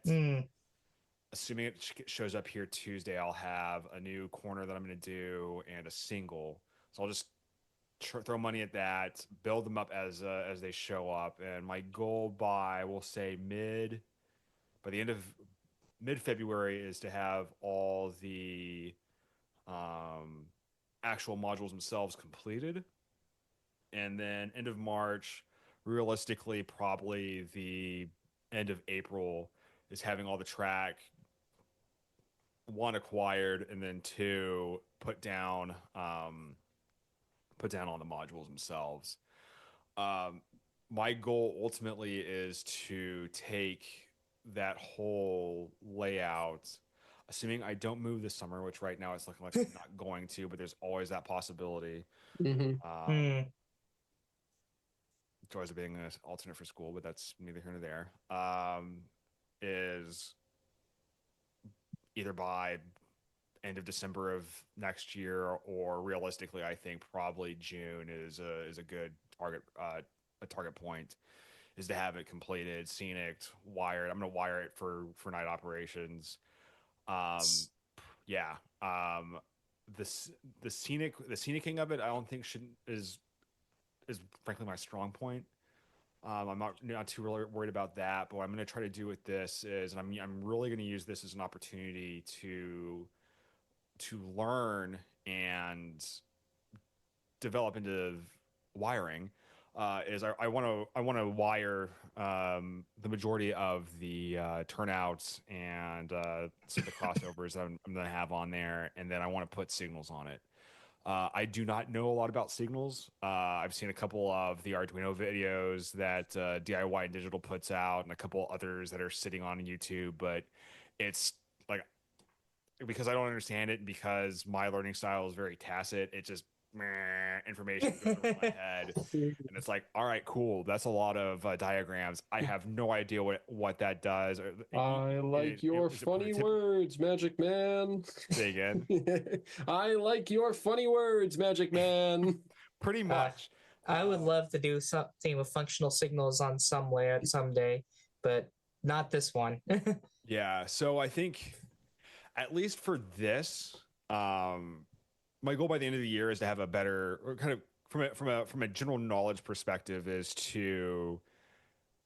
assuming it shows up here Tuesday, I'll have a new corner that I'm going to do and a single. So I'll just throw money at that, build them up as they show up, and my goal by we'll say by the end of mid-February is to have all the actual modules themselves completed, and then end of March, realistically probably the end of April, is having all the track one acquired and then two put down on the modules themselves. My goal ultimately is to take that whole layout, assuming I don't move this summer, which right now it's looking like I'm not going to, but there's always that possibility. Joys of being an alternate for school, but that's neither here nor there. Is either by end of December of next year, or realistically, I think probably June is a good target point, is to have it completed, scenic, wired. I'm going to wire it for night operations. Yeah. The scenicing of it, I don't think is frankly my strong point. I'm not too really worried about that, but what I'm going to try to do with this is, and I'm really going to use this as an opportunity to learn and develop into wiring. Is I want to wire the majority of the turnouts and some of the crossovers that I'm going to have on there, and then I want to put signals on it. I do not know a lot about signals. I've seen a couple of the Arduino videos that DIY Digital puts out, and a couple others that are sitting on YouTube, but it's like, because I don't understand it, because my learning style is very tacit, it just information goes over my head, and it's like, all right, cool, that's a lot of diagrams. I have no idea what that does. I like your funny words, Magic Man. Say again. I like your funny words, Magic Man. Pretty much. I would love to do something with functional signals on some layout someday, but not this one. Yeah, so I think at least for this, my goal by the end of the year is to have a better, or kind of from a general knowledge perspective, is to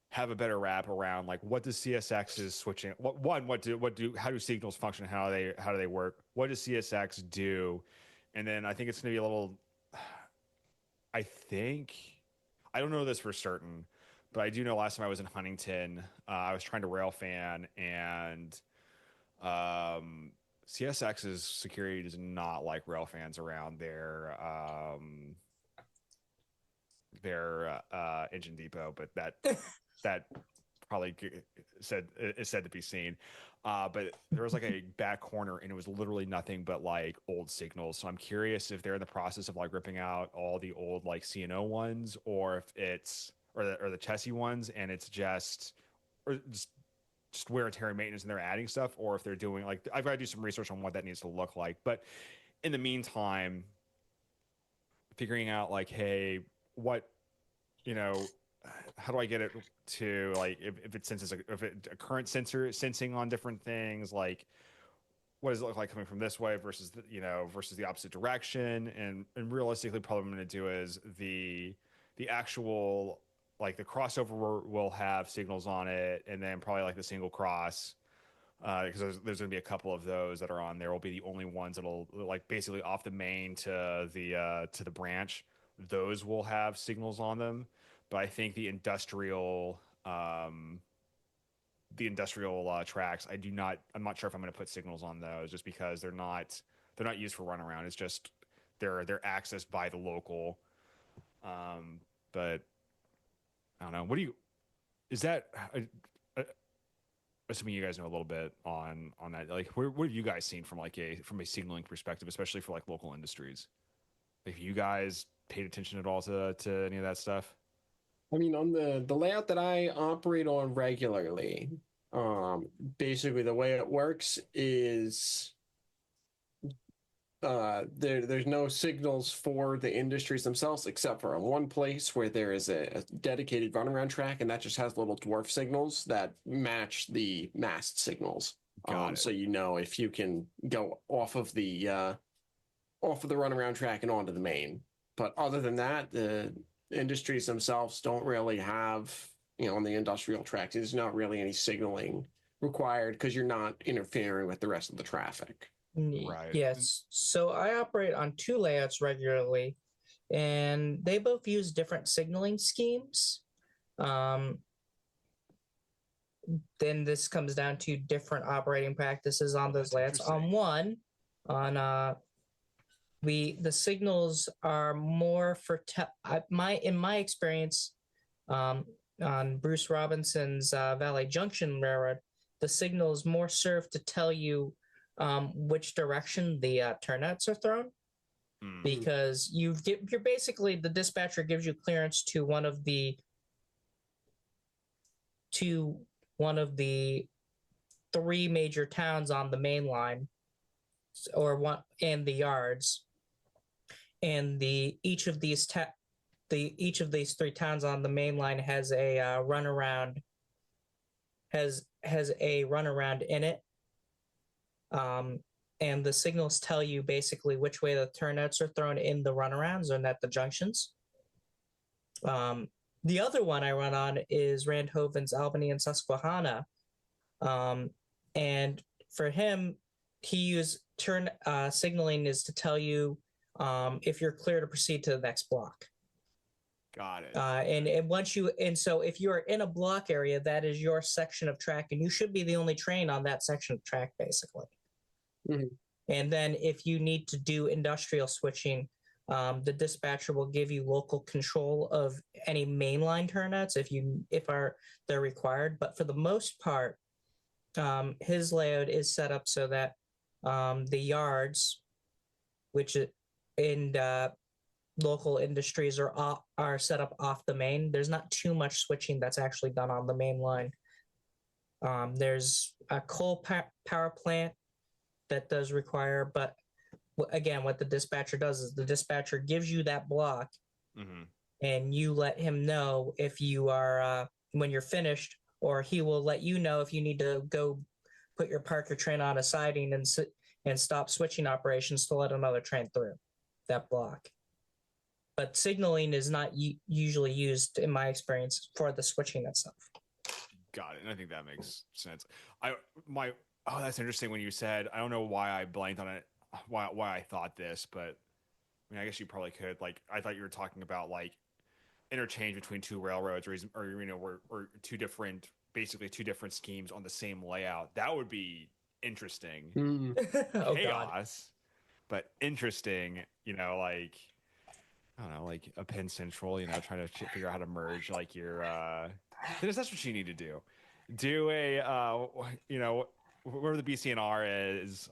have a better wrap around like what does CSX is switching. How do signals function? How do they work? What does CSX do? And then I think it's going to be a little. I don't know this for certain, but I do know last time I was in Huntington, I was trying to railfan, and CSX's security does not like railfans around their engine depot, but that probably is said to be seen. But there was like a back corner, and it was literally nothing but like old signals. So I'm curious if they're in the process of like ripping out all the old like CNO ones, or if it's or the Chessie ones, and it's just wear and tear and maintenance, and they're adding stuff, or if they're doing like, I've got to do some research on what that needs to look like. But in the meantime, figuring out like, hey, what you know, how do I get it to like if it senses if it a current sensor sensing on different things, like what does it look like coming from this way versus versus the opposite direction, and realistically probably what I'm going to do is the actual like the crossover will have signals on it, and then probably like the single cross because there's going to be a couple of those that are on there will be the only ones that'll like basically off the main to the branch. Those will have signals on them, but I think the industrial tracks, I'm not sure if I'm going to put signals on those just because they're not used for runaround. It's just they're accessed by the local. But I don't know. What do you is that? Uh, Assuming you guys know a little bit on that, like what have you guys seen from like a signaling perspective, especially for like local industries? Like you guys paid attention at all to any of that stuff? I mean, on the layout that I operate on regularly, basically the way it works is there's no signals for the industries themselves except for in one place where there is a dedicated runaround track, and that just has little dwarf signals that match the mast signals. Got it. So you know if you can go off of the runaround track and onto the main. But other than that, the industries themselves don't really have, on the industrial tracks, there's not really any signaling required because you're not interfering with the rest of the traffic. Right. Yes. So I operate on two layouts regularly, and they both use different signaling schemes. Then this comes down to different operating practices on those layouts. On one, the signals are more for in my experience, on Bruce Robinson's Valley Junction Railroad, the signals more serve to tell you which direction the turnouts are thrown, because you're basically the dispatcher gives you clearance to one of the three major towns on the main line, and the yards, and each of these three towns on the main line has a runaround in it. And the signals tell you basically which way the turnouts are thrown in the runarounds and at the junctions. The other one I run on is Randhoven's Albany and Susquehanna. And for him, he used turn signaling is to tell you if you're clear to proceed to the next block. Got it. And so if you're in a block area, that is your section of track, and you should be the only train on that section of track, basically. Mm-hmm. And then if you need to do industrial switching, the dispatcher will give you local control of any mainline turnouts if they're required. But for the most part, his layout is set up so that the yards, which in local industries are set up off the main. There's not too much switching that's actually done on the main line. There's a coal power plant that does require, but again, what the dispatcher does is the dispatcher gives you that block, and you let him know if you are when you're finished, or he will let you know if you need to go park your train on a siding and stop switching operations to let another train through that block. But signaling is not usually used, in my experience, for the switching itself. Got it. And I think that makes sense. That's interesting when you said, I don't know why I blanked on it, why I thought this, but I mean, I guess you probably could. Like, I thought you were talking about like interchange between two railroads or basically two different schemes on the same layout. That would be interesting. Oh, Chaos, but interesting, like, I don't know, like a Penn Central, trying to figure out how to merge like your, because that's what you need to do. Do a, where the BCNR is,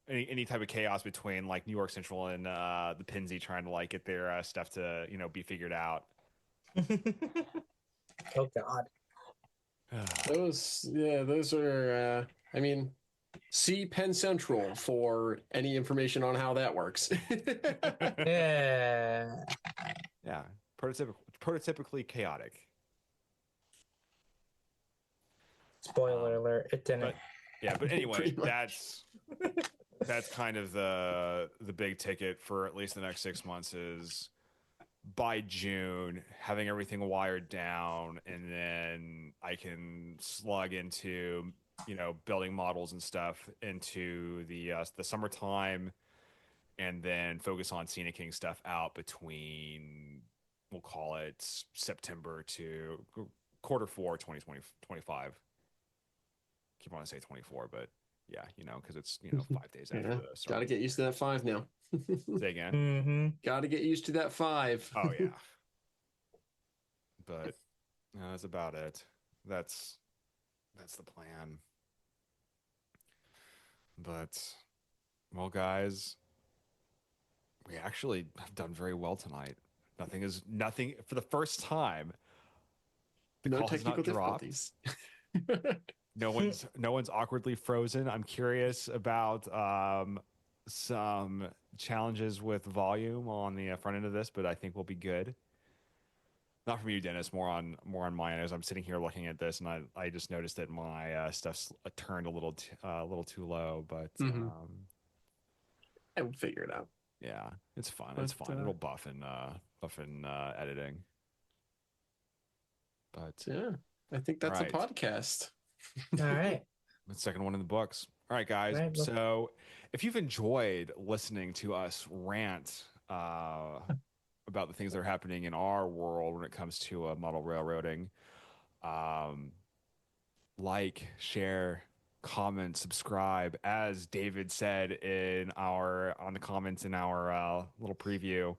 any type of chaos between like New York Central and the Pennsy trying to like get their stuff to, be figured out. Oh God. Those are, I mean, See Penn Central for any information on how that works. Yeah. Yeah, prototypically chaotic. Spoiler alert, it didn't. But yeah, but anyway, Pretty much. that's kind of the big ticket for at least the next 6 months is by June having everything wired down, and then I can slug into building models and stuff into the summertime, and then focus on Cena King stuff out between, we'll call it September to Q4 2025. Keep wanting to say 24, but yeah, because it's 5 days after Yeah, the start. gotta get used to that 5 now. Say again. Mm-hmm. Gotta get used to that 5. Oh yeah. But that's about it. That's the plan. But well, guys, we actually have done very well tonight. Nothing for the first time. The No call has technical not dropped. difficulties. No one's awkwardly frozen. I'm curious about some challenges with volume on the front end of this, but I think we'll be good. Not from you, Dennis. More on my end. As I'm sitting here looking at this, and I just noticed that my stuff's turned a little too low, but Mhm. I would figure it out. yeah, it's fun. It's But, fun. It'll buff in editing. But Yeah, I think that's Right. a podcast. All right. the second one in the books. All right, guys. Right, well- So if you've enjoyed listening to us rant about the things that are happening in our world when it comes to model railroading, like, share, comment, subscribe. As David said on the comments in our little preview,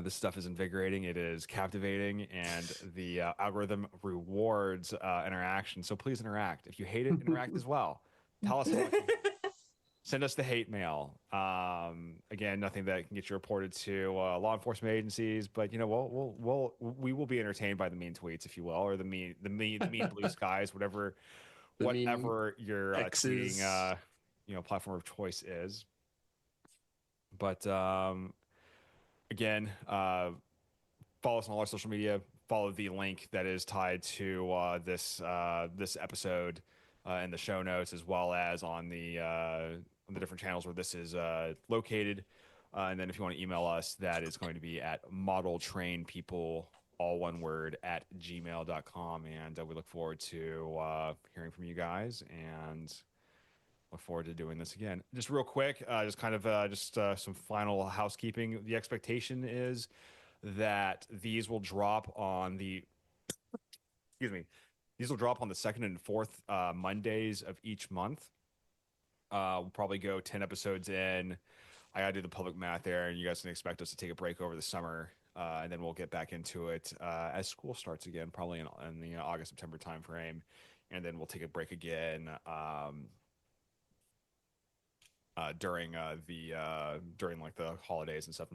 this stuff is invigorating. It is captivating, and the algorithm rewards interaction. So please interact. If you hate it, interact as well. Tell us how much. Send us the hate mail. Again, nothing that can get you reported to law enforcement agencies, but we will be entertained by the mean tweets, if you will, or the mean blue skies, whatever The mean your X's. tweeting platform of choice is. But again, follow us on all our social media. Follow the link that is tied to this episode in the show notes, as well as on the different channels where this is located. And then if you want to email us, that is going to be at modeltrainpeople, all one word, at gmail.com. And we look forward to hearing from you guys, and look forward to doing this again. Just real quick, some final housekeeping. The expectation is that these will drop on the second and fourth Mondays of each month. We'll probably go 10 episodes in. I gotta do the public math there, and you guys can expect us to take a break over the summer, and then we'll get back into it as school starts again, probably in the August-September timeframe, and then we'll take a break again during like the holidays and stuff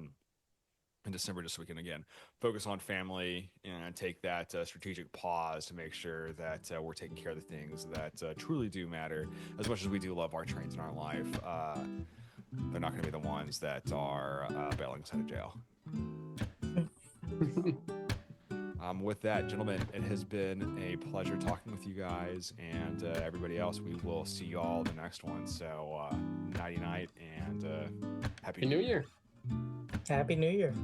in December, just so we can again focus on family and take that strategic pause to make sure that we're taking care of the things that truly do matter. As much as we do love our trains in our life, they're not going to be the ones that are bailing us out of jail. With that, gentlemen, it has been a pleasure talking with you guys, and everybody else. We will see you all the next one. So nighty night, and happy Happy New Year. Happy New Year.